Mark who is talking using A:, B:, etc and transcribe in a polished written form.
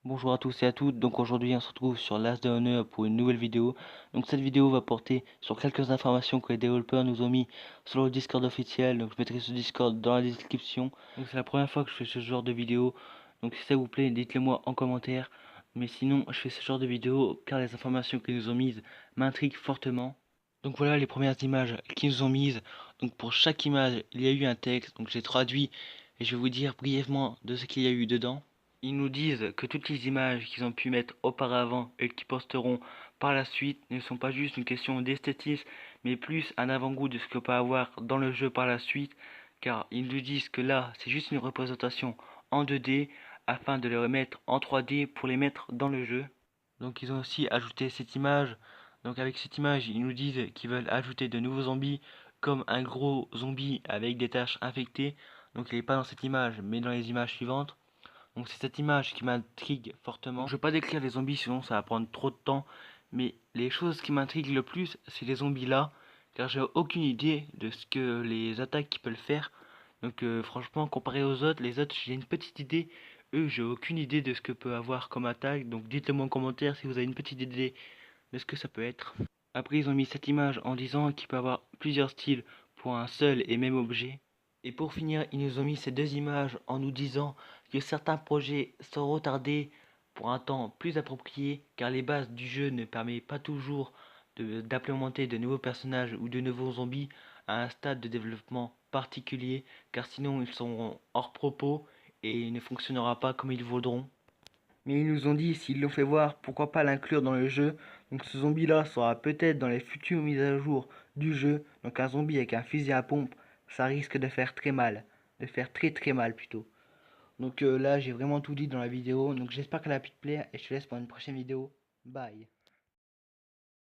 A: Bonjour à tous et à toutes, donc aujourd'hui on se retrouve sur l'As de Honneur pour une nouvelle vidéo. Donc cette vidéo va porter sur quelques informations que les développeurs nous ont mis sur le Discord officiel, donc je mettrai ce Discord dans la description. Donc c'est la première fois que je fais ce genre de vidéo, donc si ça vous plaît dites-le moi en commentaire. Mais sinon je fais ce genre de vidéo car les informations qu'ils nous ont mises m'intriguent fortement. Donc voilà les premières images qu'ils nous ont mises. Donc pour chaque image il y a eu un texte, donc j'ai traduit et je vais vous dire brièvement de ce qu'il y a eu dedans. Ils nous disent que toutes les images qu'ils ont pu mettre auparavant et qu'ils posteront par la suite ne sont pas juste une question d'esthétisme, mais plus un avant-goût de ce que peut avoir dans le jeu par la suite, car ils nous disent que là, c'est juste une représentation en 2D afin de les remettre en 3D pour les mettre dans le jeu. Donc ils ont aussi ajouté cette image. Donc avec cette image, ils nous disent qu'ils veulent ajouter de nouveaux zombies, comme un gros zombie avec des taches infectées. Donc il n'est pas dans cette image, mais dans les images suivantes. Donc c'est cette image qui m'intrigue fortement. Donc, je vais pas décrire les zombies sinon ça va prendre trop de temps. Mais les choses qui m'intriguent le plus, c'est les zombies là. Car j'ai aucune idée de ce que les attaques qui peuvent faire. Donc franchement, comparé aux autres, les autres j'ai une petite idée. Eux, j'ai aucune idée de ce que peut avoir comme attaque. Donc dites-le moi en commentaire si vous avez une petite idée de ce que ça peut être. Après, ils ont mis cette image en disant qu'il peut avoir plusieurs styles pour un seul et même objet. Et pour finir, ils nous ont mis ces deux images en nous disant que certains projets sont retardés pour un temps plus approprié car les bases du jeu ne permettent pas toujours d'implémenter de nouveaux personnages ou de nouveaux zombies à un stade de développement particulier car sinon ils seront hors propos et ne fonctionnera pas comme ils voudront. Mais ils nous ont dit, s'ils l'ont fait voir, pourquoi pas l'inclure dans le jeu. Donc ce zombie-là sera peut-être dans les futures mises à jour du jeu. Donc un zombie avec un fusil à pompe, ça risque de faire très mal. De faire très très mal plutôt. Donc là, j'ai vraiment tout dit dans la vidéo. Donc j'espère qu'elle a pu te plaire et je te laisse pour une prochaine vidéo. Bye.